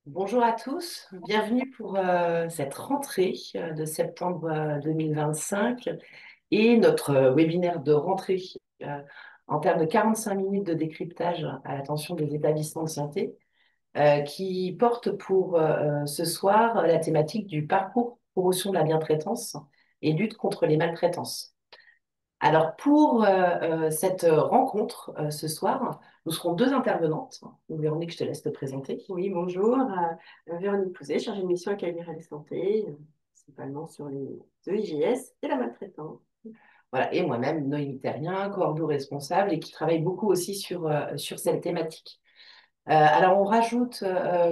Bonjour à tous, bienvenue pour cette rentrée de septembre 2025 et notre webinaire de rentrée euh, en termes de 45 minutes de décryptage à l'attention des établissements de santé qui porte pour ce soir la thématique du parcours promotion de la bientraitance et lutte contre les maltraitances. Alors, pour cette rencontre ce soir, nous serons deux intervenantes. Donc, Véronique, je te laisse te présenter. Oui, bonjour. Véronique Pouzet, chargée de mission à Cagliari et Santé, principalement sur les EIGS et la maltraitance. Voilà, et moi-même, Noémie Terrien, cordeau-responsable et qui travaille beaucoup aussi sur cette thématique. Alors, on rajoute,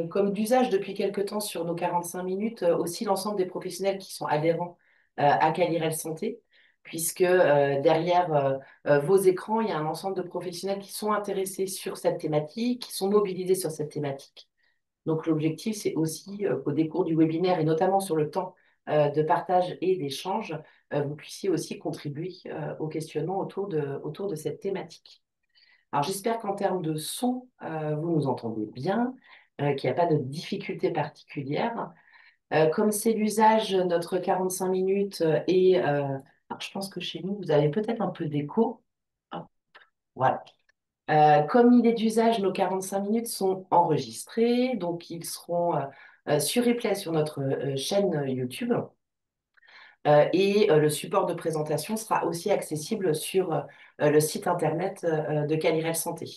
comme d'usage depuis quelque temps sur nos 45 minutes, aussi l'ensemble des professionnels qui sont adhérents à Calirel Santé, puisque derrière vos écrans, il y a un ensemble de professionnels qui sont intéressés sur cette thématique, qui sont mobilisés sur cette thématique. Donc, l'objectif, c'est aussi qu'au décours du webinaire, et notamment sur le temps de partage et d'échange, vous puissiez aussi contribuer au questionnement autour de cette thématique. Alors, j'espère qu'en termes de son, vous nous entendez bien, qu'il n'y a pas de difficulté particulière. Comme c'est l'usage, notre 45 minutes alors, je pense que chez nous, vous avez peut-être un peu d'écho. Hop, voilà. Comme il est d'usage, nos 45 minutes sont enregistrés, donc ils seront sur replay sur notre chaîne YouTube. Le support de présentation sera aussi accessible sur le site internet de Calirel Santé.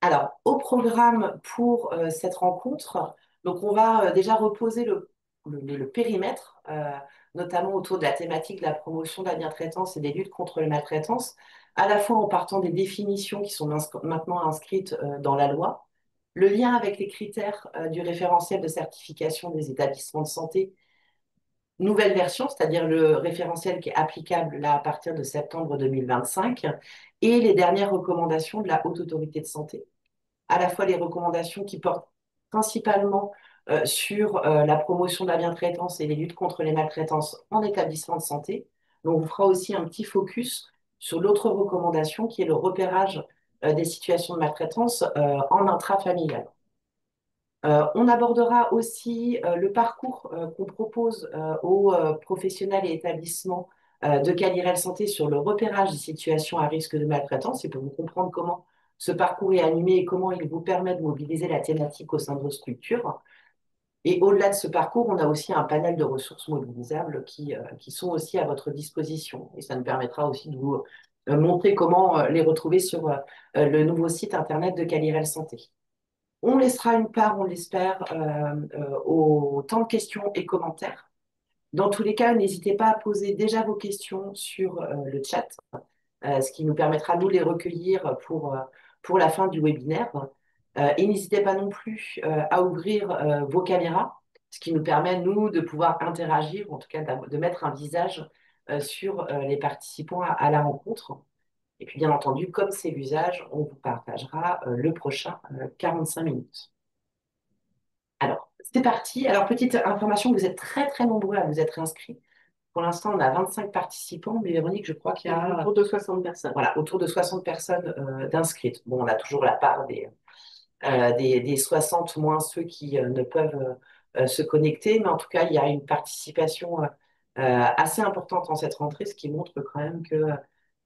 Alors, au programme pour cette rencontre, donc on va déjà reposer le périmètre, notamment autour de la thématique de la promotion de la bientraitance et des luttes contre les maltraitances, à la fois en partant des définitions qui sont maintenant inscrites dans la loi, le lien avec les critères du référentiel de certification des établissements de santé, nouvelle version, c'est-à-dire le référentiel qui est applicable là à partir de septembre 2025, et les dernières recommandations de la Haute Autorité de Santé, à la fois les recommandations qui portent principalement sur la promotion de la bientraitance et les luttes contre les maltraitances en établissement de santé. Donc, on fera aussi un petit focus sur l'autre recommandation qui est le repérage des situations de maltraitance en intrafamilial. On abordera aussi le parcours qu'on propose aux professionnels et établissements de Calirel Santé sur le repérage des situations à risque de maltraitance et pour vous comprendre comment ce parcours est animé et comment il vous permet de mobiliser la thématique au sein de vos structures. Et au-delà de ce parcours, on a aussi un panel de ressources mobilisables qui sont aussi à votre disposition. Et ça nous permettra aussi de vous montrer comment les retrouver sur le nouveau site internet de Calirel Santé. On laissera une part, on l'espère, au temps de questions et commentaires. Dans tous les cas, n'hésitez pas à poser déjà vos questions sur le chat, ce qui nous permettra, nous, de les recueillir pour la fin du webinaire. Et n'hésitez pas non plus à ouvrir vos caméras, ce qui nous permet, nous, de pouvoir interagir, ou en tout cas de mettre un visage sur les participants à la rencontre. Et puis, bien entendu, comme c'est l'usage, on vous partagera le prochain 45 minutes. Alors, c'est parti. Alors, petite information, vous êtes très, très nombreux à vous être inscrits. Pour l'instant, on a 25 participants, mais Véronique, je crois qu'il y a Autour de 60 personnes. voilà, autour de 60 personnes d'inscrites. Bon, on a toujours la part des 60 moins ceux qui ne peuvent se connecter, mais en tout cas, il y a une participation assez importante en cette rentrée, ce qui montre quand même que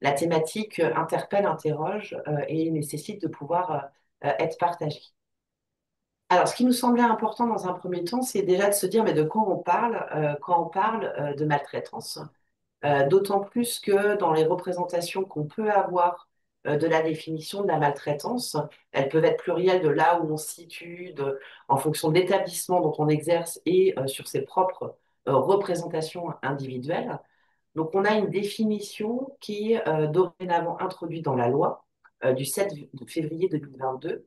la thématique interpelle, interroge et nécessite de pouvoir être partagée. Alors, ce qui nous semblait important dans un premier temps, c'est déjà de se dire, mais de quoi on parle quand on parle de maltraitance. D'autant plus que dans les représentations qu'on peut avoir de la définition de la maltraitance, elles peuvent être plurielles de là où on se situe, en fonction de l'établissement dont on exerce et sur ses propres représentations individuelles. Donc, on a une définition qui est dorénavant introduite dans la loi du 7 février 2022.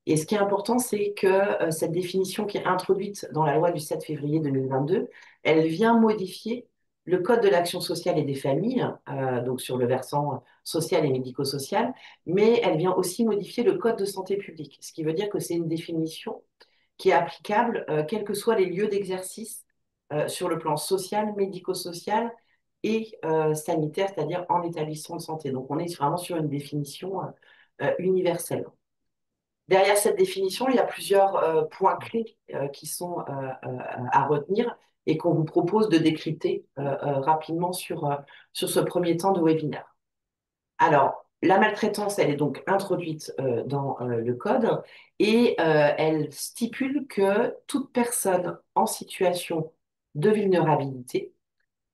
Et ce qui est important, c'est que cette définition qui est introduite dans la loi du 7 février 2022, elle vient modifier le Code de l'action sociale et des familles, donc sur le versant social et médico-social, mais elle vient aussi modifier le Code de santé publique, ce qui veut dire que c'est une définition qui est applicable quels que soient les lieux d'exercice sur le plan social, médico-social et sanitaire, c'est-à-dire en établissement de santé. Donc on est vraiment sur une définition universelle. Derrière cette définition, il y a plusieurs points clés qui sont à retenir et qu'on vous propose de décrypter rapidement sur ce premier temps de webinaire. Alors, la maltraitance, elle est donc introduite dans le code et elle stipule que toute personne en situation de vulnérabilité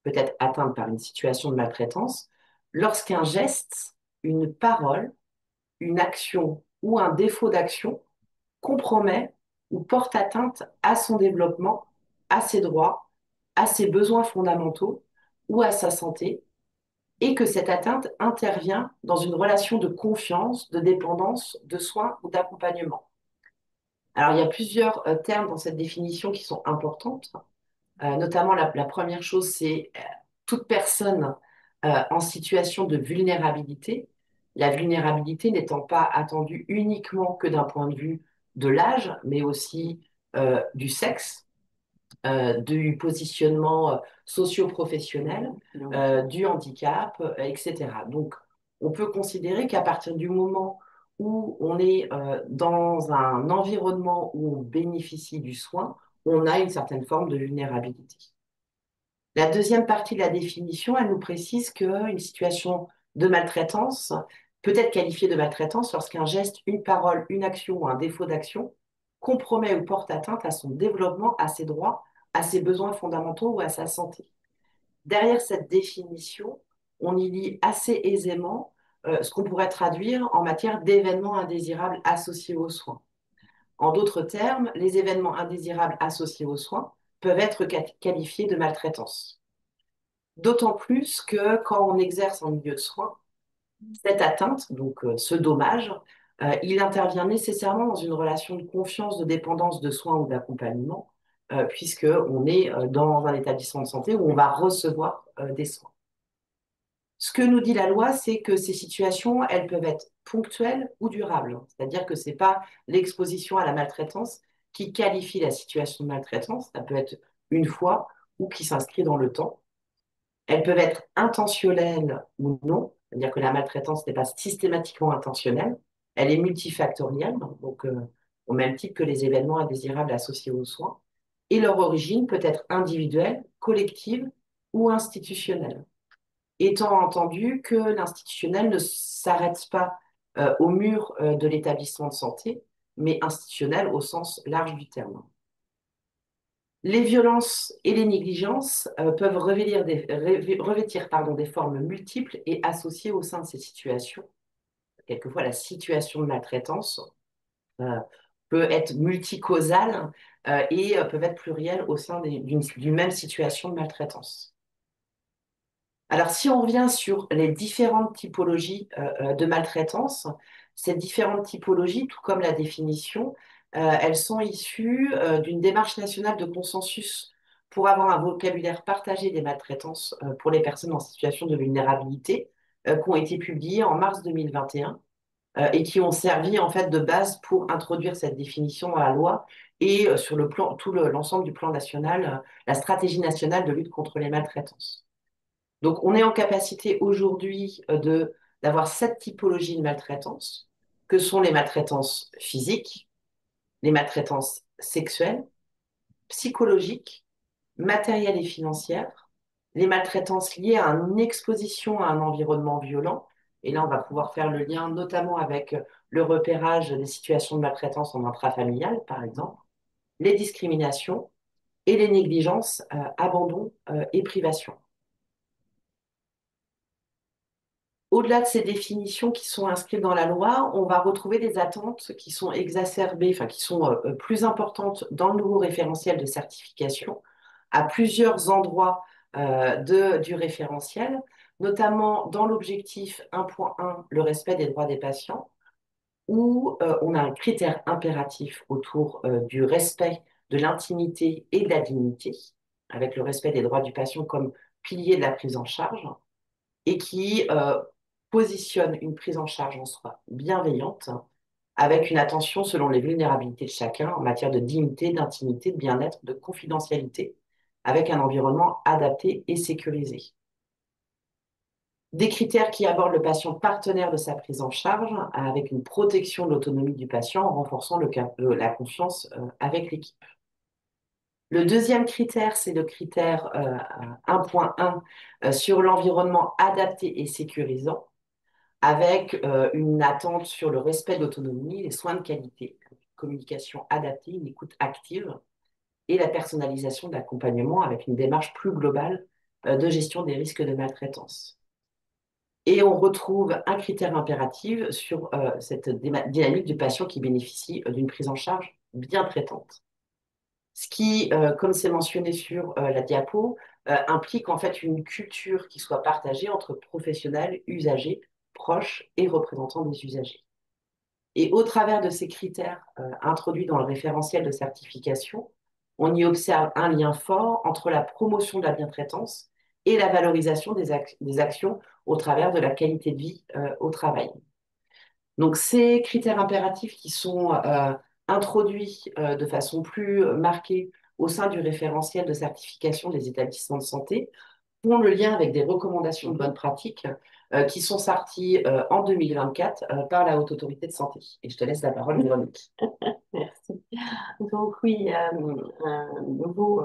peut être atteinte par une situation de maltraitance lorsqu'un geste, une parole, une action ou un défaut d'action compromet ou porte atteinte à son développement, à ses droits, à ses besoins fondamentaux ou à sa santé, et que cette atteinte intervient dans une relation de confiance, de dépendance, de soins ou d'accompagnement. Alors, il y a plusieurs termes dans cette définition qui sont importantes. Notamment, la première chose, c'est toute personne en situation de vulnérabilité. La vulnérabilité n'étant pas attendue uniquement que d'un point de vue de l'âge, mais aussi du sexe, du positionnement socio-professionnel, du handicap, etc. Donc, on peut considérer qu'à partir du moment où on est dans un environnement où on bénéficie du soin, on a une certaine forme de vulnérabilité. La deuxième partie de la définition, elle nous précise qu'une situation de maltraitance peut être qualifiée de maltraitance lorsqu'un geste, une parole, une action ou un défaut d'action compromet ou porte atteinte à son développement, à ses droits, à ses besoins fondamentaux ou à sa santé. Derrière cette définition, on y lit assez aisément ce qu'on pourrait traduire en matière d'événements indésirables associés aux soins. En d'autres termes, les événements indésirables associés aux soins peuvent être qualifiés de maltraitance. D'autant plus que quand on exerce en milieu de soins, cette atteinte, donc ce dommage, il intervient nécessairement dans une relation de confiance, de dépendance, de soins ou d'accompagnement, puisqu'on est dans un établissement de santé où on va recevoir des soins. Ce que nous dit la loi, c'est que ces situations, elles peuvent être ponctuelles ou durables. C'est-à-dire que ce n'est pas l'exposition à la maltraitance qui qualifie la situation de maltraitance, ça peut être une fois ou qui s'inscrit dans le temps. Elles peuvent être intentionnelles ou non, c'est-à-dire que la maltraitance n'est pas systématiquement intentionnelle, elle est multifactorielle, donc au même titre que les événements indésirables associés aux soins, et leur origine peut être individuelle, collective ou institutionnelle, étant entendu que l'institutionnel ne s'arrête pas au mur de l'établissement de santé, mais institutionnel au sens large du terme. Les violences et les négligences peuvent revêtir des formes multiples et associées au sein de ces situations. Quelquefois, la situation de maltraitance euh, peut être multicausale et peuvent être plurielles au sein d'une même situation de maltraitance. Alors, si on revient sur les différentes typologies de maltraitance, ces différentes typologies, tout comme la définition, elles sont issues d'une démarche nationale de consensus pour avoir un vocabulaire partagé des maltraitances pour les personnes en situation de vulnérabilité, qui ont été publiées en mars 2021 et qui ont servi en fait de base pour introduire cette définition dans la loi et sur le plan, l'ensemble du plan national, la stratégie nationale de lutte contre les maltraitances. Donc, on est en capacité aujourd'hui d'avoir 7 typologies de maltraitance, que sont les maltraitances physiques, les maltraitances sexuelles, psychologiques, matérielles et financières, les maltraitances liées à une exposition à un environnement violent. Et là, on va pouvoir faire le lien notamment avec le repérage des situations de maltraitance en intrafamilial, par exemple, les discriminations et les négligences, abandon et privation. Au-delà de ces définitions qui sont inscrites dans la loi, on va retrouver des attentes qui sont exacerbées, enfin qui sont plus importantes dans le nouveau référentiel de certification à plusieurs endroits du référentiel, notamment dans l'objectif 1.1, le respect des droits des patients, où on a un critère impératif autour du respect de l'intimité et de la dignité, avec le respect des droits du patient comme pilier de la prise en charge et qui positionne une prise en charge en soi bienveillante, avec une attention selon les vulnérabilités de chacun en matière de dignité, d'intimité, de bien-être, de confidentialité, avec un environnement adapté et sécurisé. Des critères qui abordent le patient partenaire de sa prise en charge avec une protection de l'autonomie du patient en renforçant la confiance avec l'équipe. Le deuxième critère, c'est le critère 1.1 sur l'environnement adapté et sécurisant, avec une attente sur le respect de l'autonomie, les soins de qualité, communication adaptée, une écoute active et la personnalisation de l'accompagnement avec une démarche plus globale de gestion des risques de maltraitance. Et on retrouve un critère impératif sur cette dynamique du patient qui bénéficie d'une prise en charge bien traitante. Ce qui, comme c'est mentionné sur la diapo, implique en fait une culture qui soit partagée entre professionnels, usagers, proches et représentants des usagers. Et au travers de ces critères introduits dans le référentiel de certification, on y observe un lien fort entre la promotion de la bientraitance et la valorisation des actions au travers de la qualité de vie au travail. Donc, ces critères impératifs qui sont introduits de façon plus marquée au sein du référentiel de certification des établissements de santé font le lien avec des recommandations de bonnes pratiques qui sont sorties en 2024 par la Haute Autorité de Santé. Et je te laisse la parole, Véronique. Merci. Donc oui, il y a un nouveau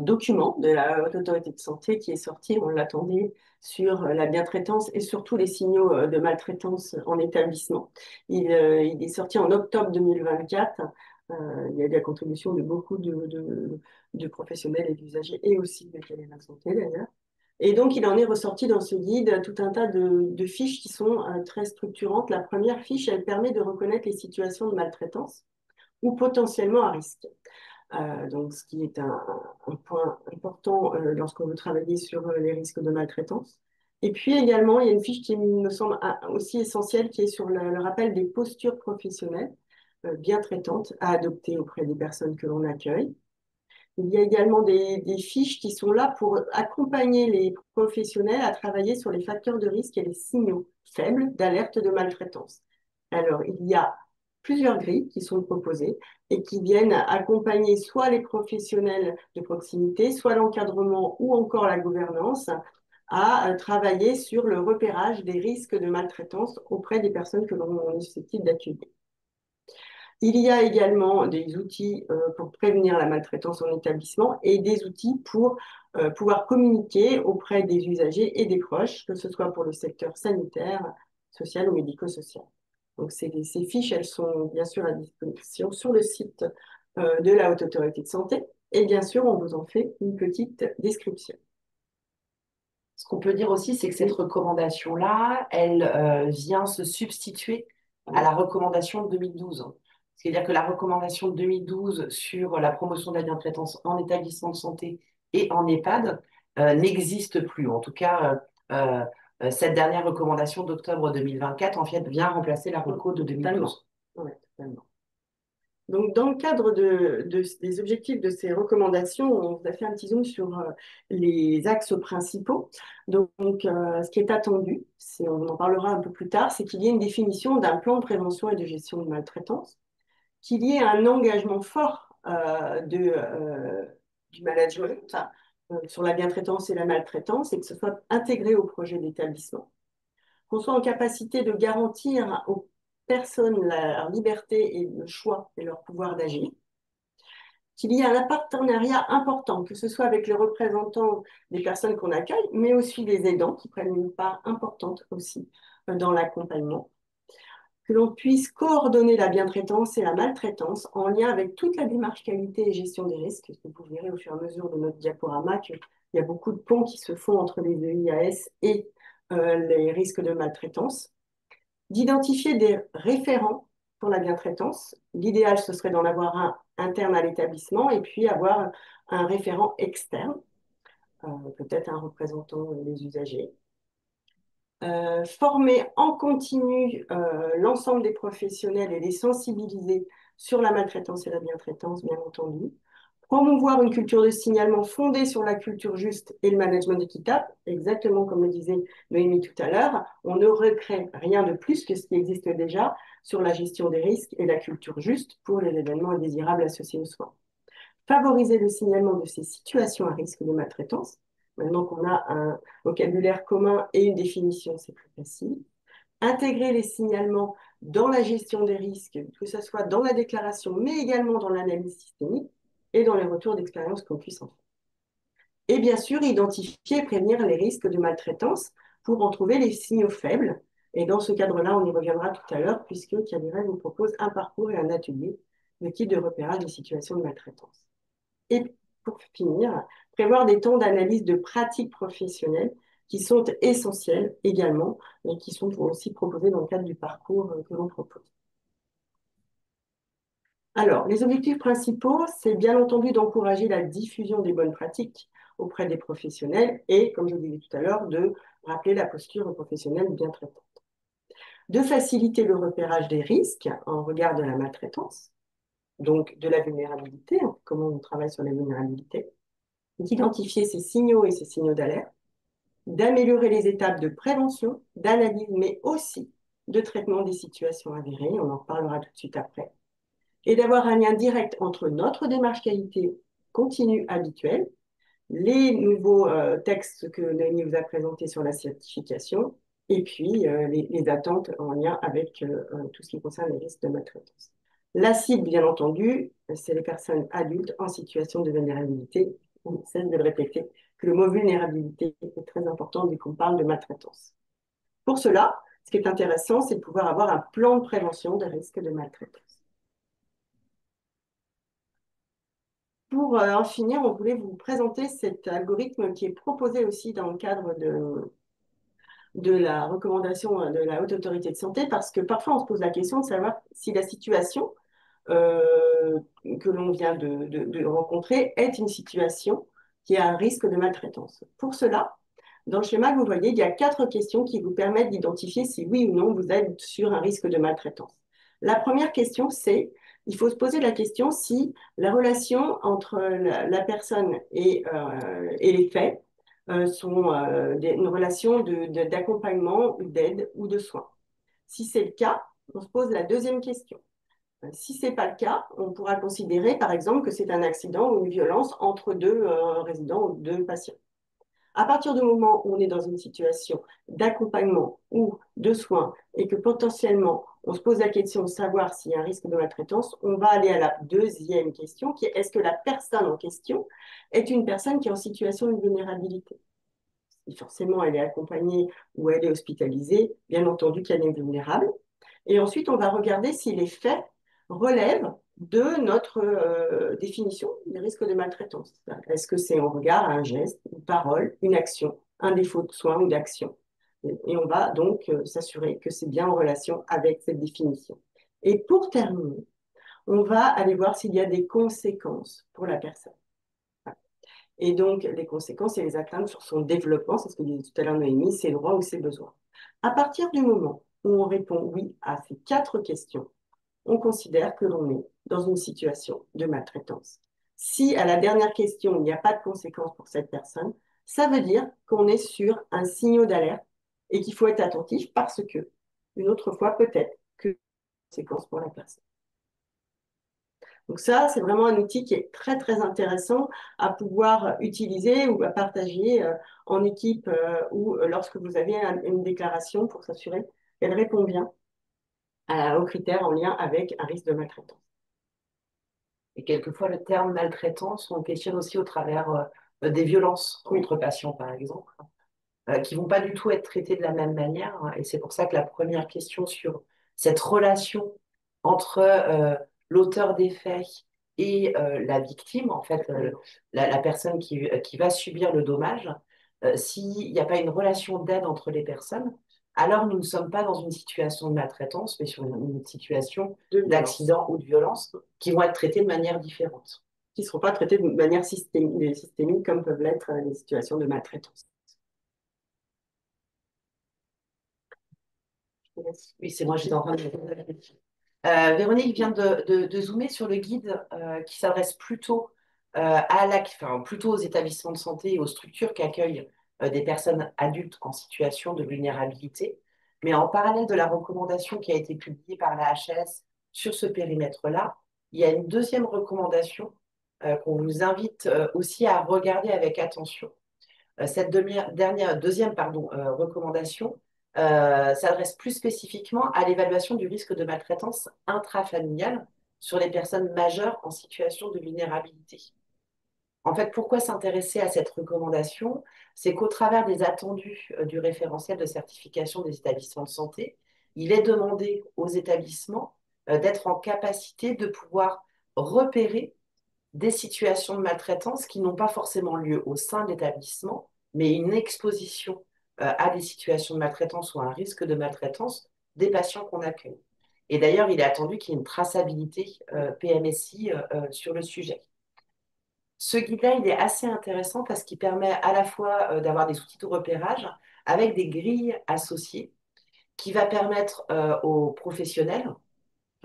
document de la Haute Autorité de Santé qui est sorti, on l'attendait, sur la bientraitance et surtout les signaux de maltraitance en établissement. Il est sorti en octobre 2024. Il y a eu la contribution de beaucoup de professionnels et d'usagers et aussi de la santé d'ailleurs. Et donc, il en est ressorti dans ce guide tout un tas de fiches qui sont très structurantes. La première fiche, elle permet de reconnaître les situations de maltraitance ou potentiellement à risque. Donc, ce qui est un point important lorsqu'on veut travailler sur les risques de maltraitance. Et puis également, il y a une fiche qui me semble aussi essentielle, qui est sur le rappel des postures professionnelles bien traitantes à adopter auprès des personnes que l'on accueille. Il y a également des fiches qui sont là pour accompagner les professionnels à travailler sur les facteurs de risque et les signaux faibles d'alerte de maltraitance. Alors, il y a plusieurs grilles qui sont proposées et qui viennent accompagner soit les professionnels de proximité, soit l'encadrement ou encore la gouvernance à travailler sur le repérage des risques de maltraitance auprès des personnes que l'on est susceptible d'accueillir. Il y a également des outils pour prévenir la maltraitance en établissement et des outils pour pouvoir communiquer auprès des usagers et des proches, que ce soit pour le secteur sanitaire, social ou médico-social. Donc ces fiches, elles sont bien sûr à disposition sur le site de la Haute Autorité de Santé et bien sûr, on vous en fait une petite description. Ce qu'on peut dire aussi, c'est que cette recommandation-là, elle vient se substituer à la recommandation de 2012. C'est-à-dire que la recommandation de 2012 sur la promotion de la bientraitance en établissement de santé et en EHPAD n'existe plus. En tout cas, cette dernière recommandation d'octobre 2024, en fait, vient remplacer la reco de 2012. Oui, totalement. Donc, dans le cadre des objectifs de ces recommandations, on vous a fait un petit zoom sur les axes principaux. Donc, ce qui est attendu, on en parlera un peu plus tard, c'est qu'il y ait une définition d'un plan de prévention et de gestion de maltraitance, qu'il y ait un engagement fort du management sur la bientraitance et la maltraitance et que ce soit intégré au projet d'établissement, qu'on soit en capacité de garantir aux personnes leur liberté et le choix et leur pouvoir d'agir, qu'il y ait un partenariat important, que ce soit avec les représentants des personnes qu'on accueille, mais aussi les aidants qui prennent une part importante aussi dans l'accompagnement, que l'on puisse coordonner la bientraitance et la maltraitance en lien avec toute la démarche qualité et gestion des risques. Vous verrez au fur et à mesure de notre diaporama qu'il y a beaucoup de ponts qui se font entre les EIAS et les risques de maltraitance, d'identifier des référents pour la bientraitance. L'idéal, ce serait d'en avoir un interne à l'établissement et puis avoir un référent externe, peut-être un représentant des usagers. Former en continu l'ensemble des professionnels et les sensibiliser sur la maltraitance et la bientraitance, bien entendu. Promouvoir une culture de signalement fondée sur la culture juste et le management équitable, exactement comme le disait Noémie tout à l'heure. On ne recrée rien de plus que ce qui existe déjà sur la gestion des risques et la culture juste pour les événements indésirables associés aux soins. Favoriser le signalement de ces situations à risque de maltraitance, Maintenant qu'on a un vocabulaire commun et une définition, c'est plus facile. Intégrer les signalements dans la gestion des risques, que ce soit dans la déclaration, mais également dans l'analyse systémique et dans les retours d'expérience qu'on puisse en faire. Et bien sûr, identifier et prévenir les risques de maltraitance pour en trouver les signaux faibles. Et dans ce cadre-là, on y reviendra tout à l'heure, puisque Cadira nous propose un parcours et un atelier de type de repérage des situations de maltraitance. Et pour finir, prévoir des temps d'analyse de pratiques professionnelles qui sont essentiels également et qui sont aussi proposés dans le cadre du parcours que l'on propose. Alors, les objectifs principaux, c'est bien entendu d'encourager la diffusion des bonnes pratiques auprès des professionnels et, comme je vous disais tout à l'heure, de rappeler la posture professionnelle bien traitante. De faciliter le repérage des risques en regard de la maltraitance, donc de la vulnérabilité, comment on travaille sur la vulnérabilité, d'identifier ces signaux et ces signaux d'alerte, d'améliorer les étapes de prévention, d'analyse, mais aussi de traitement des situations avérées, on en reparlera tout de suite après, et d'avoir un lien direct entre notre démarche qualité continue habituelle, les nouveaux textes que Noémie vous a présentés sur la certification, et puis les attentes en lien avec tout ce qui concerne les risques de maltraitance. La cible, bien entendu, c'est les personnes adultes en situation de vulnérabilité. On cesse de le répéter que le mot vulnérabilité est très important dès qu'on parle de maltraitance. Pour cela, ce qui est intéressant, c'est de pouvoir avoir un plan de prévention des risques de maltraitance. Pour en finir, on voulait vous présenter cet algorithme qui est proposé aussi dans le cadre de la recommandation de la Haute Autorité de Santé, parce que parfois on se pose la question de savoir si la situation que l'on vient de rencontrer est une situation qui a un risque de maltraitance. Pour cela, dans le schéma que vous voyez, il y a 4 questions qui vous permettent d'identifier si oui ou non vous êtes sur un risque de maltraitance. La première question, c'est, il faut se poser la question si la relation entre la personne et les faits sont une relation d'accompagnement, d'aide ou de soins. Si c'est le cas, on se pose la deuxième question. Si ce n'est pas le cas, on pourra considérer, par exemple, que c'est un accident ou une violence entre deux résidents ou deux patients. À partir du moment où on est dans une situation d'accompagnement ou de soins et que potentiellement on se pose la question de savoir s'il y a un risque de maltraitance, on va aller à la deuxième question qui est est-ce que la personne en question est une personne qui est en situation de vulnérabilité? Si forcément elle est accompagnée ou elle est hospitalisée, bien entendu qu'elle est vulnérable. Et ensuite, on va regarder si les faits relèvent de notre définition des risques de maltraitance. Est-ce que c'est en regard, un geste, une parole, une action, un défaut de soin ou d'action? Et on va donc s'assurer que c'est bien en relation avec cette définition. Et pour terminer, on va aller voir s'il y a des conséquences pour la personne. Et donc, les conséquences et les atteintes sur son développement, c'est ce que disait tout à l'heure Noémie, ses droits ou ses besoins. À partir du moment où on répond oui à ces 4 questions, on considère que l'on est dans une situation de maltraitance. Si à la dernière question, il n'y a pas de conséquences pour cette personne, ça veut dire qu'on est sur un signal d'alerte et qu'il faut être attentif parce que, une autre fois, peut-être que conséquences pour la personne. Donc ça, c'est vraiment un outil qui est très, très intéressant à pouvoir utiliser ou à partager en équipe ou lorsque vous avez une déclaration pour s'assurer qu'elle répond bien aux critères en lien avec un risque de maltraitance. Et quelquefois, le terme maltraitance, on questionne aussi au travers des violences contre patients, par exemple, qui vont pas du tout être traitées de la même manière, hein. Et c'est pour ça que la première question sur cette relation entre l'auteur des faits et la victime, en fait, la personne qui va subir le dommage, s'il n'y a pas une relation d'aide entre les personnes, alors nous ne sommes pas dans une situation de maltraitance, mais sur une situation d'accident ou de violence qui vont être traitées de manière différente. Qui ne seront pas traitées de manière systémique comme peuvent l'être les situations de maltraitance. Oui, c'est moi, j'étais en train de... Véronique vient de zoomer sur le guide qui s'adresse plutôt, plutôt aux établissements de santé et aux structures qui accueillent des personnes adultes en situation de vulnérabilité. Mais en parallèle de la recommandation qui a été publiée par la HAS sur ce périmètre-là, il y a une deuxième recommandation qu'on vous invite aussi à regarder avec attention. Cette deuxième recommandation s'adresse plus spécifiquement à l'évaluation du risque de maltraitance intrafamiliale sur les personnes majeures en situation de vulnérabilité. En fait, pourquoi s'intéresser à cette recommandation? C'est qu'au travers des attendus du référentiel de certification des établissements de santé, il est demandé aux établissements d'être en capacité de pouvoir repérer des situations de maltraitance qui n'ont pas forcément lieu au sein de l'établissement, mais une exposition à des situations de maltraitance ou à un risque de maltraitance des patients qu'on accueille. Et d'ailleurs, il est attendu qu'il y ait une traçabilité PMSI sur le sujet. Ce guide-là, il est assez intéressant parce qu'il permet à la fois d'avoir des outils de repérage avec des grilles associées qui va permettre aux professionnels,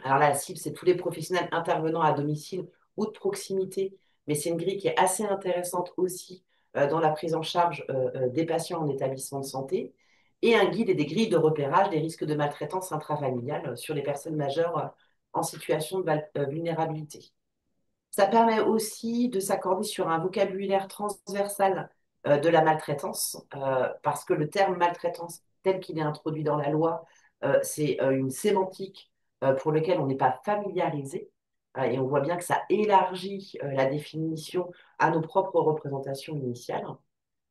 alors là, la cible, c'est tous les professionnels intervenant à domicile ou de proximité, mais c'est une grille qui est assez intéressante aussi dans la prise en charge des patients en établissement de santé, et un guide et des grilles de repérage des risques de maltraitance intrafamiliale sur les personnes majeures en situation de vulnérabilité. Ça permet aussi de s'accorder sur un vocabulaire transversal de la maltraitance, parce que le terme maltraitance, tel qu'il est introduit dans la loi, c'est une sémantique pour laquelle on n'est pas familiarisé. Et on voit bien que ça élargit la définition à nos propres représentations initiales.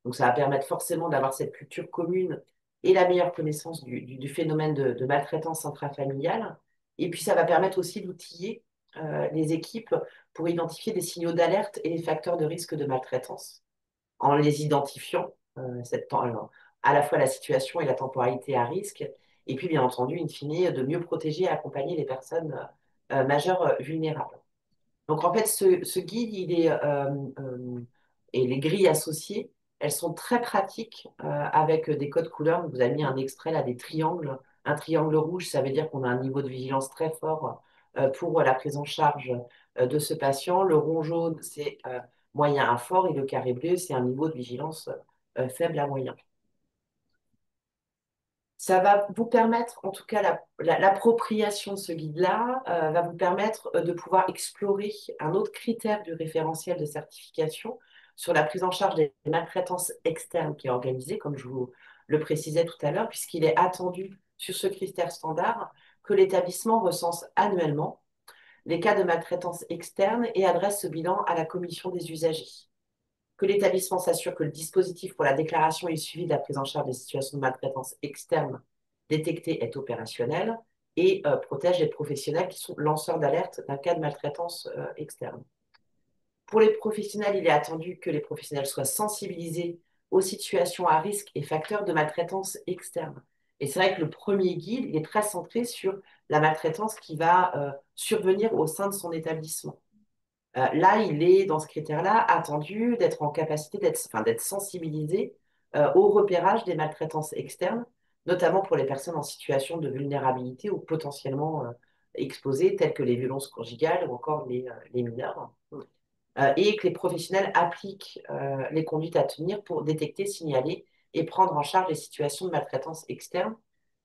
Donc ça va permettre forcément d'avoir cette culture commune et la meilleure connaissance du phénomène de maltraitance intrafamiliale. Et puis ça va permettre aussi d'outiller les équipes pour identifier des signaux d'alerte et les facteurs de risque de maltraitance en les identifiant, alors, à la fois la situation et la temporalité à risque, et puis bien entendu, in fine, de mieux protéger et accompagner les personnes majeures vulnérables. Donc en fait, ce guide, et les grilles associées, elles sont très pratiques avec des codes couleurs. Vous avez mis un extrait là des triangles. Un triangle rouge, ça veut dire qu'on a un niveau de vigilance très fort pour la prise en charge de ce patient. Le rond jaune, c'est moyen à fort, et le carré bleu, c'est un niveau de vigilance faible à moyen. Ça va vous permettre, en tout cas, l'appropriation de ce guide-là va vous permettre de pouvoir explorer un autre critère du référentiel de certification sur la prise en charge des maltraitances externes qui est organisée, comme je vous le précisais tout à l'heure, puisqu'il est attendu sur ce critère standard que l'établissement recense annuellement les cas de maltraitance externe et adresse ce bilan à la commission des usagers, que l'établissement s'assure que le dispositif pour la déclaration et le suivi de la prise en charge des situations de maltraitance externe détectées est opérationnel, et protège les professionnels qui sont lanceurs d'alerte d'un cas de maltraitance externe. Pour les professionnels, il est attendu que les professionnels soient sensibilisés aux situations à risque et facteurs de maltraitance externe. Et c'est vrai que le premier guide, il est très centré sur la maltraitance qui va survenir au sein de son établissement. Là, il est, dans ce critère-là, attendu d'être en capacité d'être sensibilisé au repérage des maltraitances externes, notamment pour les personnes en situation de vulnérabilité ou potentiellement exposées, telles que les violences conjugales ou encore les mineurs, et que les professionnels appliquent les conduites à tenir pour détecter, signaler et prendre en charge les situations de maltraitance externe,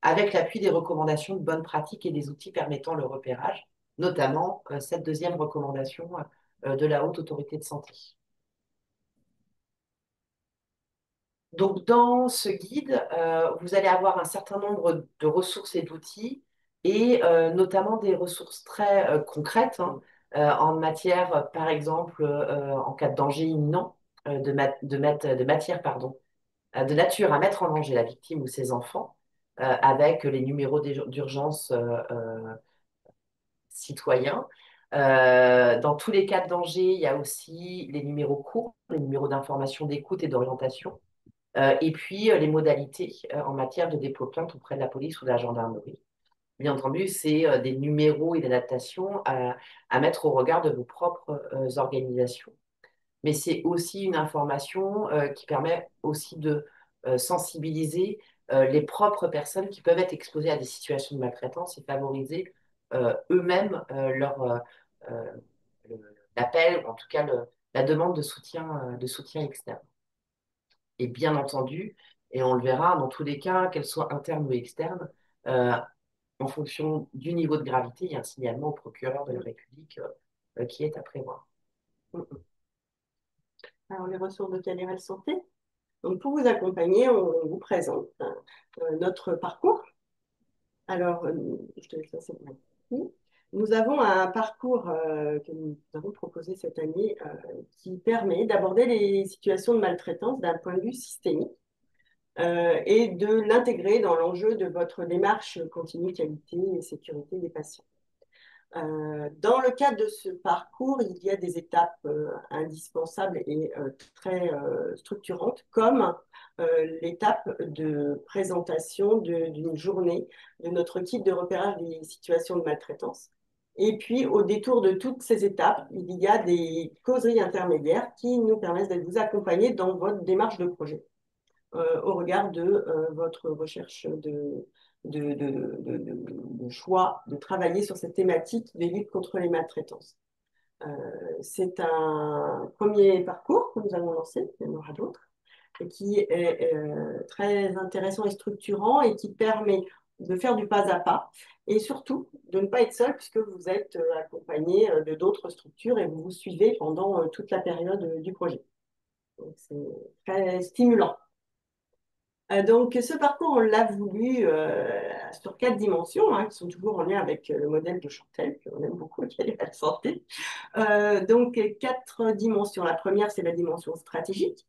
avec l'appui des recommandations de bonnes pratiques et des outils permettant le repérage, notamment cette deuxième recommandation de la Haute Autorité de Santé. Donc, dans ce guide, vous allez avoir un certain nombre de ressources et d'outils, et notamment des ressources très concrètes en matière, par exemple, en cas de danger imminent, de nature à mettre en danger la victime ou ses enfants, avec les numéros d'urgence citoyens. Dans tous les cas de danger, il y a aussi les numéros courts, les numéros d'information, d'écoute et d'orientation, et puis les modalités en matière de dépôt de plainte auprès de la police ou de la gendarmerie. Bien entendu, c'est des numéros et des adaptations à mettre au regard de vos propres organisations. Mais c'est aussi une information qui permet aussi de sensibiliser les propres personnes qui peuvent être exposées à des situations de maltraitance et favoriser eux-mêmes euh, l'appel, ou en tout cas la demande de soutien externe. Et bien entendu, et on le verra dans tous les cas, qu'elles soient internes ou externes, euh, en fonction du niveau de gravité, il y a un signalement au procureur de la République qui est à prévoir. Alors, les ressources de Canirel Santé. Donc, pour vous accompagner, on vous présente notre parcours. Alors, je te laisse passer. Nous avons un parcours que nous avons proposé cette année qui permet d'aborder les situations de maltraitance d'un point de vue systémique et de l'intégrer dans l'enjeu de votre démarche continue qualité et sécurité des patients. Dans le cadre de ce parcours, il y a des étapes indispensables et très structurantes, comme l'étape de présentation d'une journée de notre kit de repérage des situations de maltraitance. Et puis, au détour de toutes ces étapes, il y a des causeries intermédiaires qui nous permettent de vous accompagner dans votre démarche de projet au regard de votre recherche de choix de travailler sur cette thématique de lutte contre les maltraitances. C'est un premier parcours que nous allons lancer, il y en aura d'autres, et qui est très intéressant et structurant et qui permet de faire du pas à pas et surtout de ne pas être seul puisque vous êtes accompagné de d'autres structures et vous vous suivez pendant toute la période du projet. C'est très stimulant. Donc, ce parcours, on l'a voulu sur 4 dimensions, hein, qui sont toujours en lien avec le modèle de Chantel, qu'on aime beaucoup, qui est la santé. Donc, 4 dimensions. La première, c'est la dimension stratégique,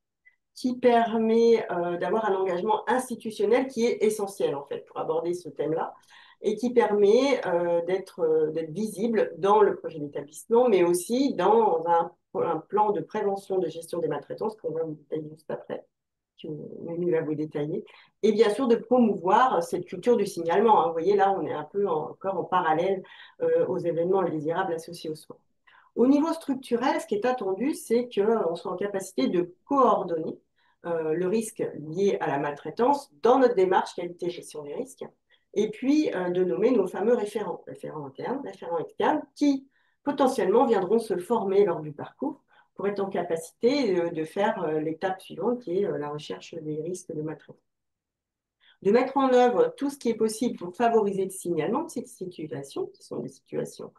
qui permet d'avoir un engagement institutionnel qui est essentiel, en fait, pour aborder ce thème-là, et qui permet d'être visible dans le projet d'établissement, mais aussi dans un plan de prévention de gestion des maltraitances qu'on va vous détailler juste après que Manu va vous détailler, et bien sûr de promouvoir cette culture du signalement, hein. Vous voyez, là, on est un peu encore en parallèle aux événements indésirables associés au soin. Au niveau structurel, ce qui est attendu, c'est qu'on soit en capacité de coordonner le risque lié à la maltraitance dans notre démarche qualité-gestion des risques, et puis de nommer nos fameux référents internes, référents externes, qui potentiellement viendront se former lors du parcours pour être en capacité de faire l'étape suivante, qui est la recherche des risques de maltraitance. De mettre en œuvre tout ce qui est possible pour favoriser le signalement de ces situations, qui sont des situations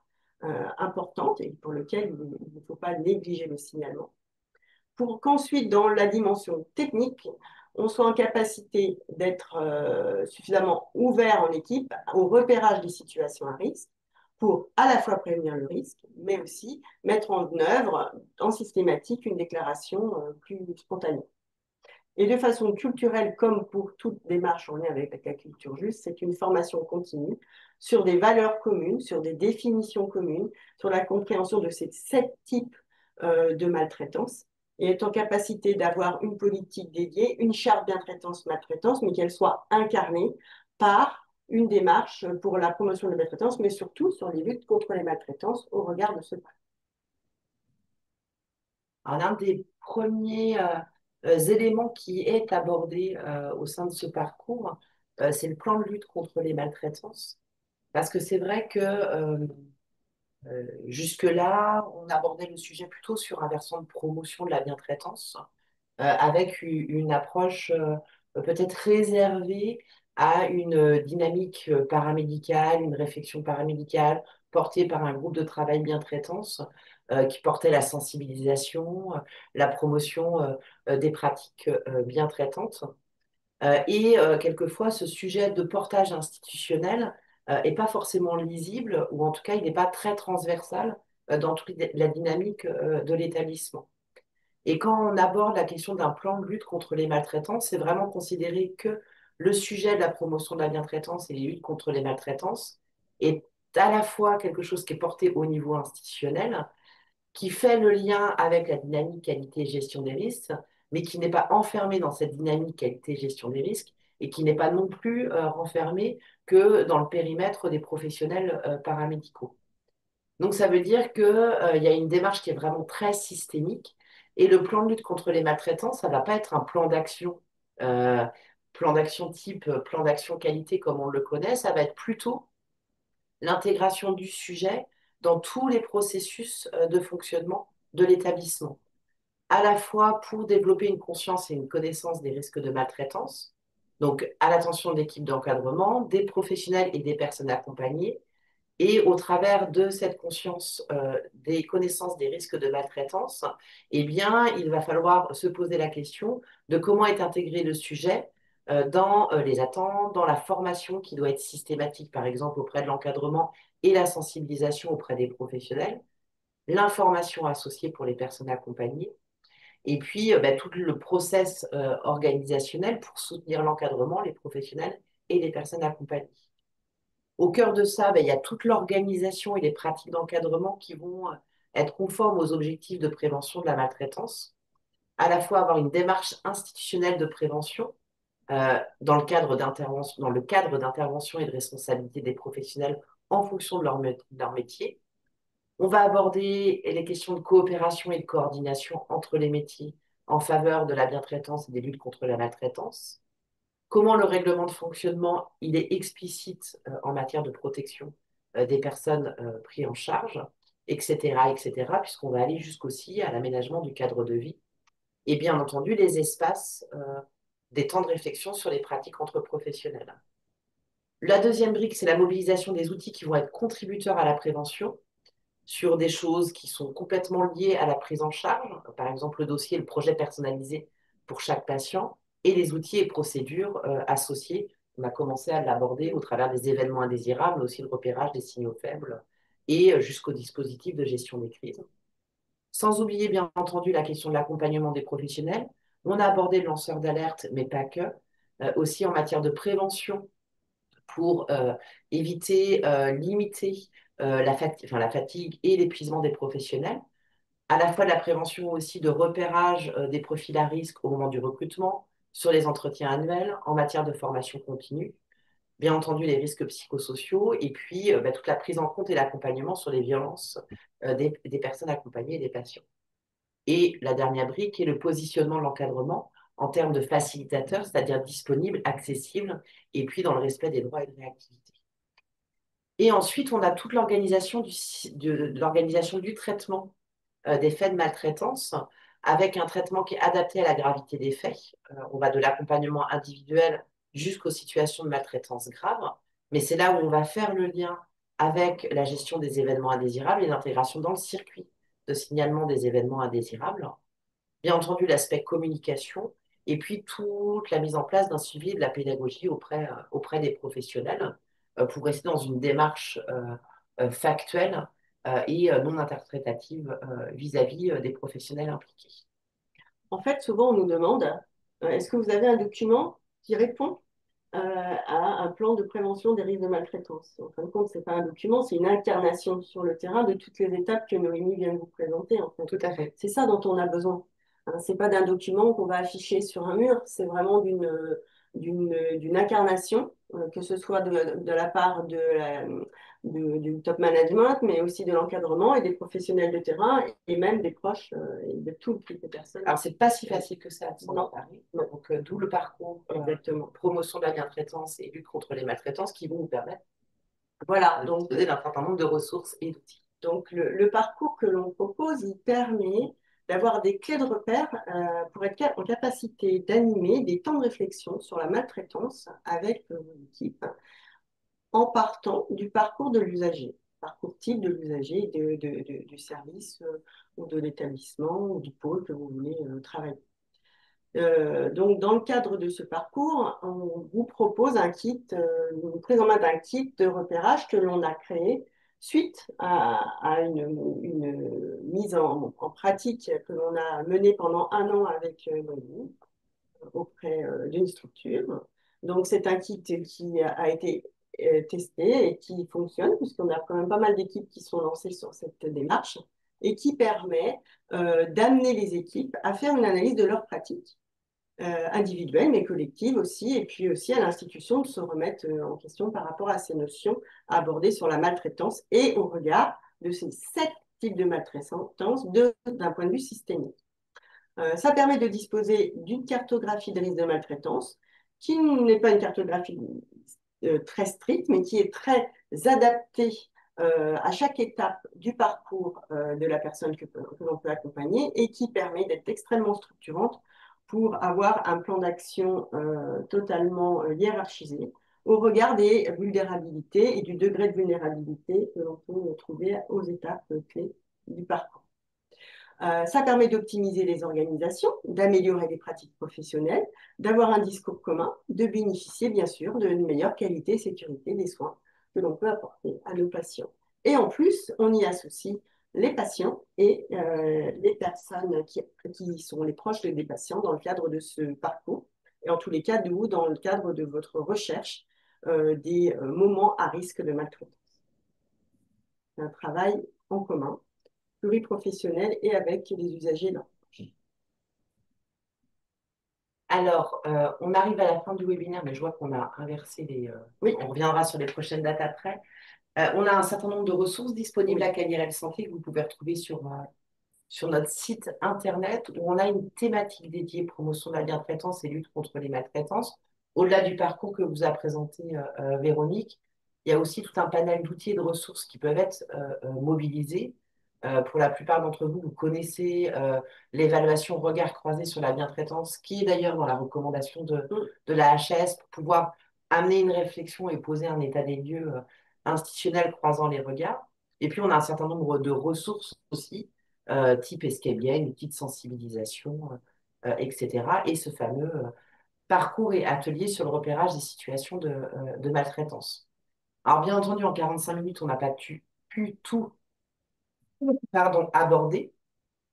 importantes et pour lesquelles il ne faut pas négliger le signalement, pour qu'ensuite, dans la dimension technique, on soit en capacité d'être suffisamment ouvert en équipe au repérage des situations à risque pour à la fois prévenir le risque, mais aussi mettre en œuvre en systématique une déclaration plus spontanée. Et de façon culturelle, comme pour toute démarche en lien avec la culture juste, c'est une formation continue sur des valeurs communes, sur des définitions communes, sur la compréhension de ces 7 types de maltraitance et être en capacité d'avoir une politique dédiée, une charte bientraitance-maltraitance, mais qu'elle soit incarnée par une démarche pour la promotion de la maltraitance, mais surtout sur les luttes contre les maltraitances au regard de ce point. Alors, l'un des premiers éléments qui est abordé au sein de ce parcours, c'est le plan de lutte contre les maltraitances. Parce que c'est vrai que jusque-là, on abordait le sujet plutôt sur un versant de promotion de la bientraitance, avec une approche peut-être réservée à une dynamique paramédicale, une réflexion paramédicale portée par un groupe de travail bientraitance qui portait la sensibilisation, la promotion des pratiques bientraitantes. Quelquefois, ce sujet de portage institutionnel n'est pas forcément lisible, ou en tout cas, il n'est pas très transversal dans toute la dynamique de l'établissement. Et quand on aborde la question d'un plan de lutte contre les maltraitances, c'est vraiment considérer que le sujet de la promotion de la bientraitance et les luttes contre les maltraitances est à la fois quelque chose qui est porté au niveau institutionnel, qui fait le lien avec la dynamique qualité-gestion des risques, mais qui n'est pas enfermé dans cette dynamique qualité-gestion des risques et qui n'est pas non plus renfermé que dans le périmètre des professionnels paramédicaux. Donc, ça veut dire qu'il y a une démarche qui est vraiment très systémique. Et le plan de lutte contre les maltraitances, ça ne va pas être un plan d'action type plan d'action qualité comme on le connaît. Ça va être plutôt l'intégration du sujet dans tous les processus de fonctionnement de l'établissement, à la fois pour développer une conscience et une connaissance des risques de maltraitance, donc à l'attention de l'équipe d'encadrement, des professionnels et des personnes accompagnées, Et au travers de cette conscience, des connaissances des risques de maltraitance, eh bien, il va falloir se poser la question de comment est intégré le sujet dans les attentes, dans la formation qui doit être systématique, par exemple, auprès de l'encadrement et la sensibilisation auprès des professionnels, l'information associée pour les personnes accompagnées, et puis bah, tout le process organisationnel pour soutenir l'encadrement, les professionnels et les personnes accompagnées. Au cœur de ça, ben, il y a toute l'organisation et les pratiques d'encadrement qui vont être conformes aux objectifs de prévention de la maltraitance, à la fois avoir une démarche institutionnelle de prévention dans le cadre d'intervention et de responsabilité des professionnels en fonction de leur métier. On va aborder les questions de coopération et de coordination entre les métiers en faveur de la bientraitance et des luttes contre la maltraitance. Comment le règlement de fonctionnement il est explicite en matière de protection des personnes prises en charge, etc., etc., puisqu'on va aller jusqu'aussi à l'aménagement du cadre de vie et bien entendu les espaces des temps de réflexion sur les pratiques entre professionnels. La deuxième brique, c'est la mobilisation des outils qui vont être contributeurs à la prévention sur des choses qui sont complètement liées à la prise en charge, par exemple le dossier, le projet personnalisé pour chaque patient, et les outils et procédures associés. On a commencé à l'aborder au travers des événements indésirables, mais aussi le repérage des signaux faibles et jusqu'au dispositif de gestion des crises. Sans oublier bien entendu la question de l'accompagnement des professionnels. On a abordé le lanceur d'alerte, mais pas que, aussi en matière de prévention pour éviter, limiter la fatigue et l'épuisement des professionnels, à la fois de la prévention aussi de repérage des profils à risque au moment du recrutement, sur les entretiens annuels, en matière de formation continue, bien entendu les risques psychosociaux, et puis bah, toute la prise en compte et l'accompagnement sur les violences des personnes accompagnées et des patients. Et la dernière brique est le positionnement de l'encadrement en termes de facilitateur, c'est-à-dire disponible, accessible, et puis dans le respect des droits et de réactivité. Et ensuite, on a toute l'organisation du traitement des faits de maltraitance, avec un traitement qui est adapté à la gravité des faits. On va de l'accompagnement individuel jusqu'aux situations de maltraitance grave, mais c'est là où on va faire le lien avec la gestion des événements indésirables et l'intégration dans le circuit de signalement des événements indésirables. Bien entendu, l'aspect communication, et puis toute la mise en place d'un suivi et de la pédagogie auprès des professionnels pour rester dans une démarche factuelle et non interprétative vis-à-vis des professionnels impliqués. En fait, souvent, on nous demande, est-ce que vous avez un document qui répond à un plan de prévention des risques de maltraitance? En fin de compte, ce n'est pas un document, c'est une incarnation sur le terrain de toutes les étapes que Noémie vient de vous présenter. En fait. Tout à fait. C'est ça dont on a besoin. Hein, ce n'est pas d'un document qu'on va afficher sur un mur, c'est vraiment d'une incarnation, que ce soit de la part du top management, mais aussi de l'encadrement et des professionnels de terrain et même des proches et de tout type de personnes. Alors, c'est pas si facile que ça de s'en Non. emparer. Donc, d'où le parcours promotion de la bientraitance et lutte contre les maltraitances qui vont nous permettre Voilà, de donc disposer d'un certain nombre de ressources et d'outils. Donc, le parcours que l'on propose, il permet d'avoir des clés de repère pour être en capacité d'animer des temps de réflexion sur la maltraitance avec vos équipes en partant du parcours de l'usager, parcours type de l'usager du service ou de l'établissement ou du pôle que vous voulez travailler. Donc, dans le cadre de ce parcours, on vous propose une prise en main d'un kit de repérage que l'on a créé suite à une mise en pratique que l'on a menée pendant un an avec Noémie auprès d'une structure. Donc, c'est un kit qui a été testé et qui fonctionne, puisqu'on a quand même pas mal d'équipes qui sont lancées sur cette démarche et qui permet d'amener les équipes à faire une analyse de leurs pratiques individuelle, mais collective aussi, et puis aussi à l'institution de se remettre en question par rapport à ces notions abordées sur la maltraitance et au regard de ces 7 types de maltraitance d'un point de vue systémique. Ça permet de disposer d'une cartographie des risques de maltraitance, qui n'est pas une cartographie très stricte, mais qui est très adaptée à chaque étape du parcours de la personne que l'on peut accompagner et qui permet d'être extrêmement structurante pour avoir un plan d'action totalement hiérarchisé au regard des vulnérabilités et du degré de vulnérabilité que l'on peut trouver aux étapes clés du parcours. Ça permet d'optimiser les organisations, d'améliorer les pratiques professionnelles, d'avoir un discours commun, de bénéficier bien sûr d'une meilleure qualité et sécurité des soins que l'on peut apporter à nos patients. Et en plus, on y associe les patients et les personnes qui sont les proches des patients dans le cadre de ce parcours. Et en tous les cas, vous, dans le cadre de votre recherche des moments à risque de maltraitance. C'est un travail en commun pluriprofessionnel et avec les usagers là. Alors, on arrive à la fin du webinaire, mais je vois qu'on a inversé Oui, on reviendra sur les prochaines dates après. On a un certain nombre de ressources disponibles oui. à Canirel Santé que vous pouvez retrouver sur notre site internet où on a une thématique dédiée promotion de la bientraitance et lutte contre les maltraitances. Au-delà du parcours que vous a présenté Véronique, il y a aussi tout un panel d'outils et de ressources qui peuvent être mobilisés. Pour la plupart d'entre vous, vous connaissez l'évaluation regard croisé sur la bientraitance, qui est d'ailleurs dans la recommandation de la HAS pour pouvoir amener une réflexion et poser un état des lieux institutionnel croisant les regards. Et puis, on a un certain nombre de ressources aussi type escape game, outils de sensibilisation, etc. Et ce fameux parcours et atelier sur le repérage des situations de maltraitance. Alors, bien entendu, en 45 minutes, on n'a pas pu tout aborder.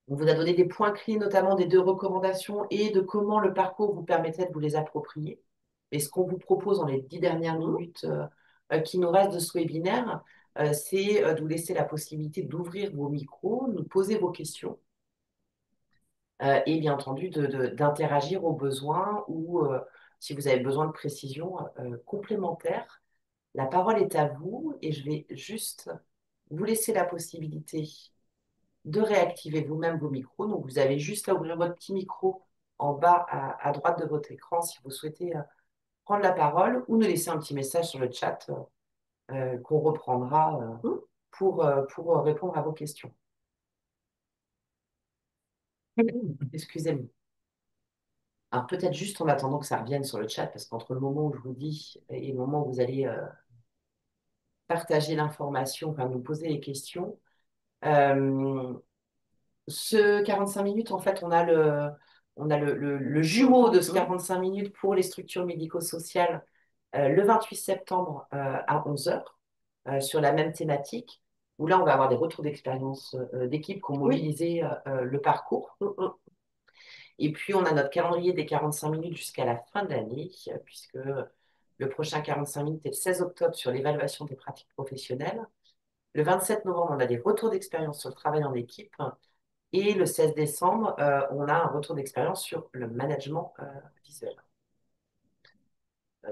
On vous a donné des points clés, notamment des deux recommandations et de comment le parcours vous permettait de vous les approprier. Et ce qu'on vous propose dans les 10 dernières minutes qui nous restent de ce webinaire, c'est de vous laisser la possibilité d'ouvrir vos micros, nous poser vos questions et bien entendu d'interagir au besoin ou si vous avez besoin de précisions complémentaires. La parole est à vous et je vais juste vous laisser la possibilité de réactiver vous-même vos micros. Donc vous avez juste à ouvrir votre petit micro en bas à droite de votre écran si vous souhaitez prendre la parole ou nous laisser un petit message sur le chat qu'on reprendra pour répondre à vos questions. Excusez-moi. Alors peut-être juste en attendant que ça revienne sur le chat, parce qu'entre le moment où je vous dis et le moment où vous allez partager l'information, enfin nous poser les questions, euh, ce 45 minutes, en fait, on a le jumeau de ce 45 minutes pour les structures médico-sociales le 28 septembre à 11 heures sur la même thématique, où là, on va avoir des retours d'expérience d'équipes qui ont Oui. mobilisé le parcours. Et puis, on a notre calendrier des 45 minutes jusqu'à la fin de l'année, puisque le prochain 45 minutes est le 16 octobre sur l'évaluation des pratiques professionnelles. Le 27 novembre, on a des retours d'expérience sur le travail en équipe. Et le 16 décembre, on a un retour d'expérience sur le management visuel.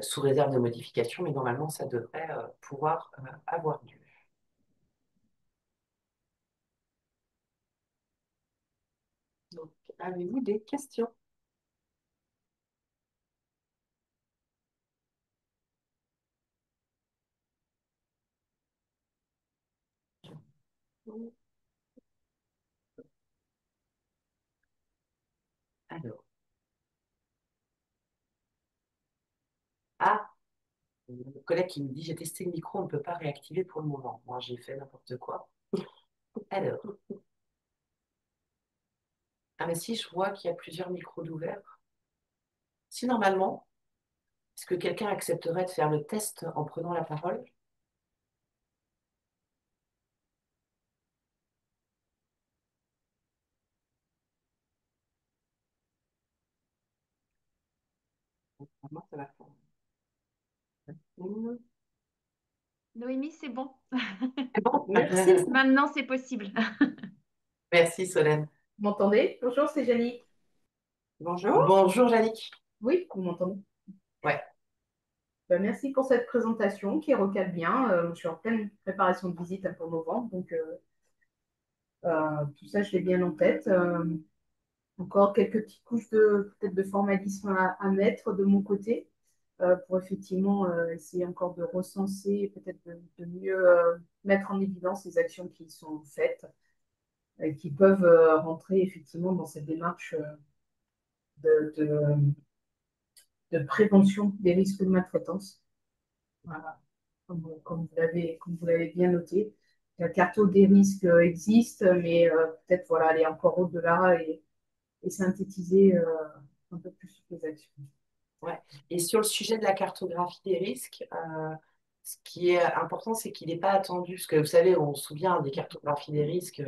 Sous réserve de modifications, mais normalement, ça devrait pouvoir avoir lieu. Donc, avez-vous des questions? Alors, ah, le collègue qui me dit, j'ai testé le micro, on ne peut pas réactiver pour le moment. Moi, j'ai fait n'importe quoi. Alors, ah mais si, je vois qu'il y a plusieurs micros d'ouverts. Si normalement, est-ce que quelqu'un accepterait de faire le test en prenant la parole? Moi, ça va faire. Noémie, c'est bon. C'est bon. Merci. Maintenant, c'est possible. Merci Solène. Vous m'entendez? Bonjour, c'est Janine. Bonjour. Bonjour Yannick. Oui, vous m'entendez? Ouais. Ben, merci pour cette présentation qui recale bien. Je suis en pleine préparation de visite pour novembre, donc tout ça, je l'ai bien en tête. Encore quelques petites couches de peut-être de formalisme à mettre de mon côté pour effectivement essayer encore de recenser, peut-être de mieux mettre en évidence les actions qui sont faites et qui peuvent rentrer effectivement dans cette démarche de, de- de prévention des risques de maltraitance. Voilà. Comme vous l'avez bien noté. La carte des risques existe, mais peut-être voilà, aller encore au-delà et synthétiser un peu plus les actions. Ouais. Et sur le sujet de la cartographie des risques, ce qui est important, c'est qu'il n'est pas attendu, parce que vous savez, on se souvient des cartographies des risques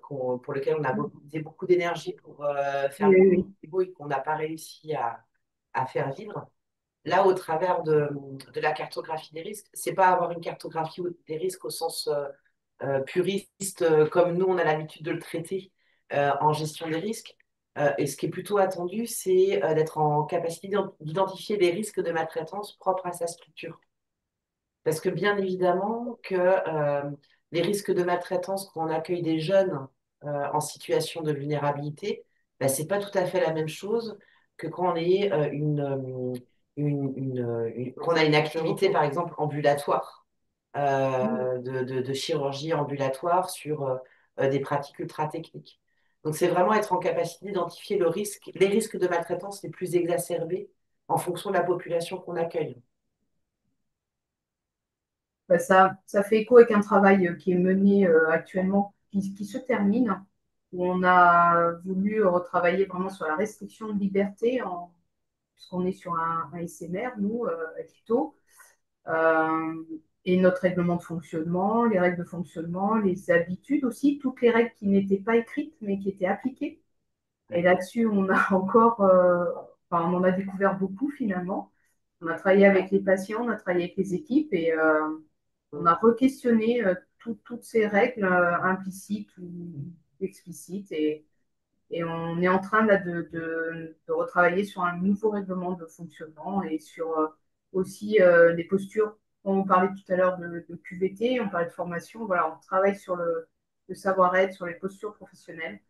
pour lesquelles on a mobilisé beaucoup d'énergie pour faire Oui, le oui, niveau et qu'on n'a pas réussi à faire vivre. Là, au travers de la cartographie des risques, c'est pas avoir une cartographie des risques au sens puriste, comme nous, on a l'habitude de le traiter en gestion des risques. Et ce qui est plutôt attendu, c'est d'être en capacité d'identifier les risques de maltraitance propres à sa structure. Parce que bien évidemment que les risques de maltraitance quand on accueille des jeunes en situation de vulnérabilité, ben, c'est pas tout à fait la même chose que quand on est qu'on a une activité, par exemple, ambulatoire, oui. de chirurgie ambulatoire sur des pratiques ultra techniques. Donc, c'est vraiment être en capacité d'identifier les risques de maltraitance les plus exacerbés en fonction de la population qu'on accueille. Bah, ça fait écho avec un travail qui est mené actuellement, qui se termine, où on a voulu retravailler vraiment sur la restriction de liberté, puisqu'on est sur un SMR, nous, à Quito, euh, et notre règlement de fonctionnement, les règles de fonctionnement, les habitudes aussi, toutes les règles qui n'étaient pas écrites, mais qui étaient appliquées. Et là-dessus, on a encore, enfin, on en a découvert beaucoup finalement. On a travaillé avec les patients, on a travaillé avec les équipes et on a re-questionné toutes ces règles implicites ou explicites et on est en train là, de retravailler sur un nouveau règlement de fonctionnement et sur aussi les postures. On parlait tout à l'heure de QVT, on parlait de formation. Voilà, on travaille sur le savoir-être, sur les postures professionnelles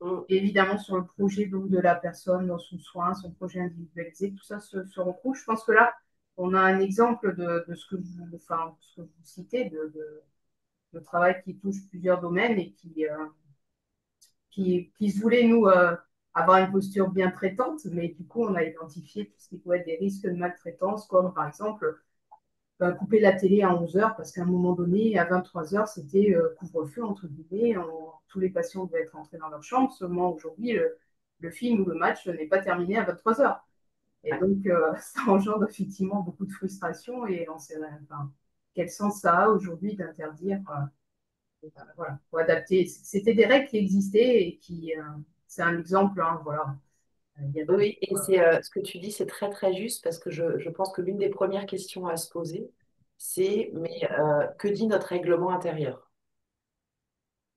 Mm. et évidemment sur le projet donc, de la personne dans son soin, son projet individualisé. Tout ça se retrouve. Je pense que là, on a un exemple de ce que ce que vous citez, de travail qui touche plusieurs domaines et qui voulait, nous, avoir une posture bien traitante, mais du coup, on a identifié tout ce qui pouvait être des risques de maltraitance, comme par exemple couper la télé à 11 heures, parce qu'à un moment donné, à 23 heures, c'était couvre-feu, entre guillemets, tous les patients devaient être rentrés dans leur chambre, seulement aujourd'hui, le film ou le match n'est pas terminé à 23 heures. Et Ouais. donc, ça engendre effectivement beaucoup de frustration, et on sait, enfin, quel sens ça a aujourd'hui d'interdire voilà, pour adapter. C'était des règles qui existaient et c'est un exemple, hein, voilà. Il y a d'autres. Oui, et c'est ce que tu dis, c'est très très juste parce que je pense que l'une des premières questions à se poser, c'est mais que dit notre règlement intérieur?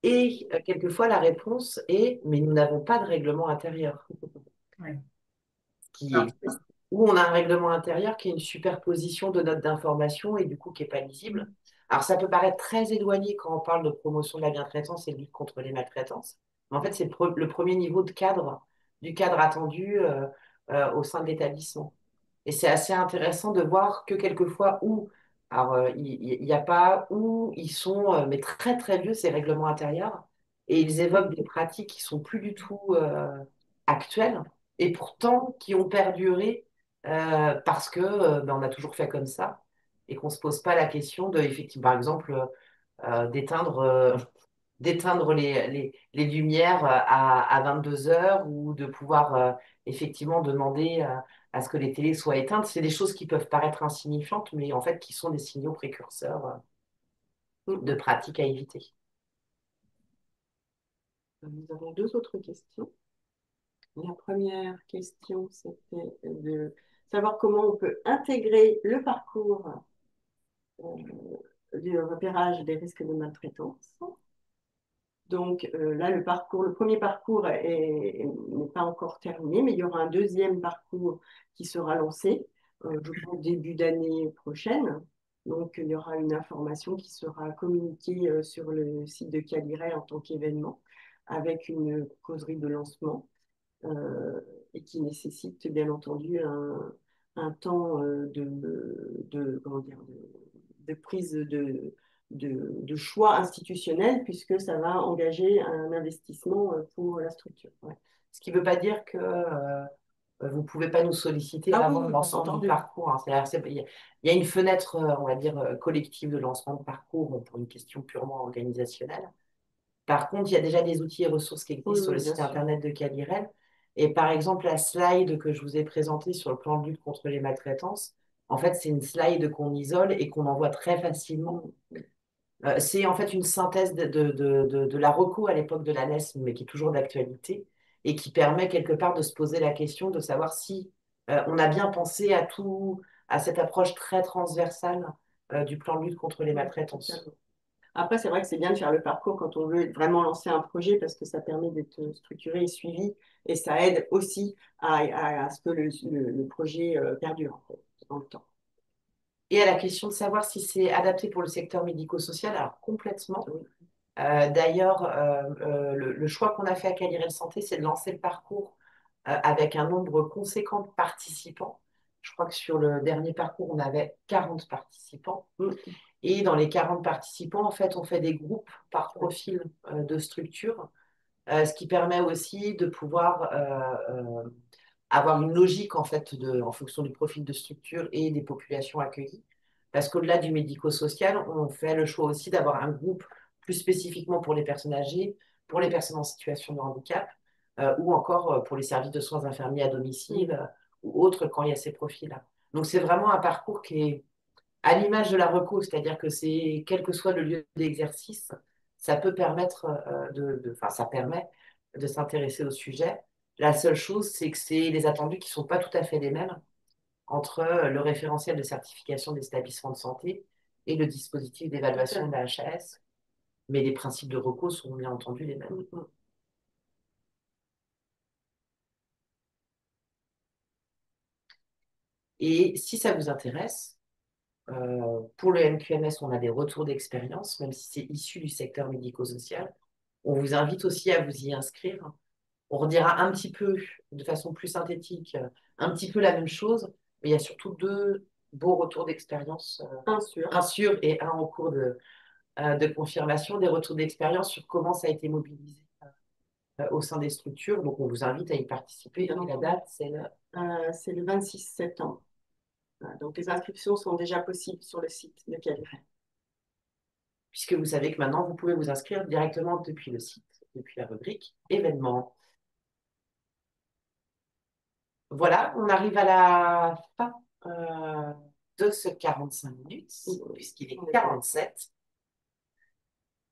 Et quelquefois la réponse est mais nous n'avons pas de règlement intérieur Ouais. qui Alors, existe. Ou on a un règlement intérieur qui est une superposition de notes d'information et du coup qui n'est pas lisible. Alors ça peut paraître très éloigné quand on parle de promotion de la bientraitance et de lutte contre les maltraitances, mais en fait c'est le premier niveau de cadre, du cadre attendu au sein de l'établissement. Et c'est assez intéressant de voir que quelquefois, alors il n'y a pas, où ils sont, mais très très vieux, ces règlements intérieurs, et ils évoquent des pratiques qui sont plus du tout actuelles, et pourtant qui ont perduré parce que ben, on a toujours fait comme ça, et qu'on ne se pose pas la question de, effectivement, par exemple, d'éteindre les lumières à 22 heures ou de pouvoir effectivement demander à ce que les télés soient éteintes. C'est des choses qui peuvent paraître insignifiantes, mais en fait qui sont des signaux précurseurs de pratiques à éviter. Nous avons deux autres questions. La première question, c'était de savoir comment on peut intégrer le parcours du repérage des risques de maltraitance. Donc là, le premier parcours n'est pas encore terminé, mais il y aura un deuxième parcours qui sera lancé, je pense, début d'année prochaine. Donc il y aura une information qui sera communiquée sur le site de Caliret en tant qu'événement, avec une causerie de lancement euh, et qui nécessite bien entendu un temps comment dire, de prise de choix institutionnel puisque ça va engager un investissement pour la structure. Ouais. Ce qui ne veut pas dire que vous ne pouvez pas nous solliciter Ah oui, avant le oui, bien lancement du entendu. parcours, hein. Il y a une fenêtre, on va dire, collective de lancement de parcours pour une question purement organisationnelle. Par contre, il y a déjà des outils et ressources qui Oui, existent sur oui, le bien site sûr. internet de Calirel. Et par exemple, la slide que je vous ai présentée sur le plan de lutte contre les maltraitances, en fait, c'est une slide qu'on isole et qu'on envoie très facilement. C'est en fait une synthèse de la reco à l'époque de la NES, mais qui est toujours d'actualité, et qui permet quelque part de se poser la question de savoir si on a bien pensé à tout, à cette approche très transversale du plan de lutte contre les Oui, maltraitances. totalement. Après, c'est vrai que c'est bien de faire le parcours quand on veut vraiment lancer un projet parce que ça permet d'être structuré et suivi et ça aide aussi à ce que le projet perdure en fait, dans le temps. Et à la question de savoir si c'est adapté pour le secteur médico-social, alors complètement. Oui. D'ailleurs, le choix qu'on a fait à Calirel Santé, c'est de lancer le parcours avec un nombre conséquent de participants. Je crois que sur le dernier parcours, on avait 40 participants. Mm. Et dans les 40 participants, en fait, on fait des groupes par profil de structure, ce qui permet aussi de pouvoir avoir une logique en fait en fonction du profil de structure et des populations accueillies. Parce qu'au-delà du médico-social, on fait le choix aussi d'avoir un groupe plus spécifiquement pour les personnes âgées, pour les personnes en situation de handicap, ou encore pour les services de soins infirmiers à domicile ou autres quand il y a ces profils-là. Donc c'est vraiment un parcours qui est à l'image de la reco, c'est-à-dire que c'est quel que soit le lieu d'exercice, ça peut permettre enfin, ça permet de s'intéresser au sujet. La seule chose, c'est que c'est les attendus qui ne sont pas tout à fait les mêmes entre le référentiel de certification des établissements de santé et le dispositif d'évaluation de la HAS. Mais les principes de reco sont bien entendu les mêmes. Mm, mm. Et si ça vous intéresse, pour le MQMS, on a des retours d'expérience, même si c'est issu du secteur médico-social. On vous invite aussi à vous y inscrire. On redira un petit peu, de façon plus synthétique, un petit peu la même chose, mais il y a surtout deux beaux retours d'expérience, Un sûr. un sûr et un en cours de confirmation, des retours d'expérience sur comment ça a été mobilisé au sein des structures. Donc, on vous invite à y participer. Bien Et la entendu. date, C'est le 26 septembre. Voilà, donc les inscriptions sont déjà possibles sur le site de Calirel. puisque vous savez que maintenant, vous pouvez vous inscrire directement depuis le site, depuis la rubrique événements. Voilà, on arrive à la fin de ce 45 minutes, puisqu'il est 47.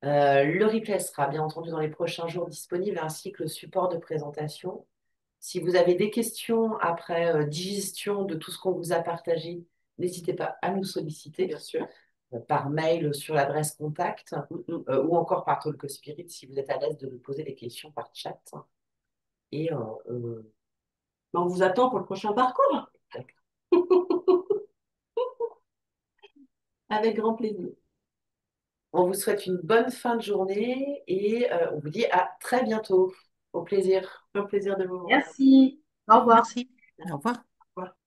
Le replay sera bien entendu dans les prochains jours disponible, ainsi que le support de présentation. Si vous avez des questions après digestion de tout ce qu'on vous a partagé, n'hésitez pas à nous solliciter, Bien sûr. Par mail sur l'adresse contact ou encore par Talk Spirit si vous êtes à l'aise de nous poser des questions par chat. Et On vous attend pour le prochain parcours. Avec grand plaisir. on vous souhaite une bonne fin de journée et on vous dit à très bientôt. Au plaisir. Un plaisir de vous voir. Merci. Au revoir. Merci. Au revoir. Au revoir.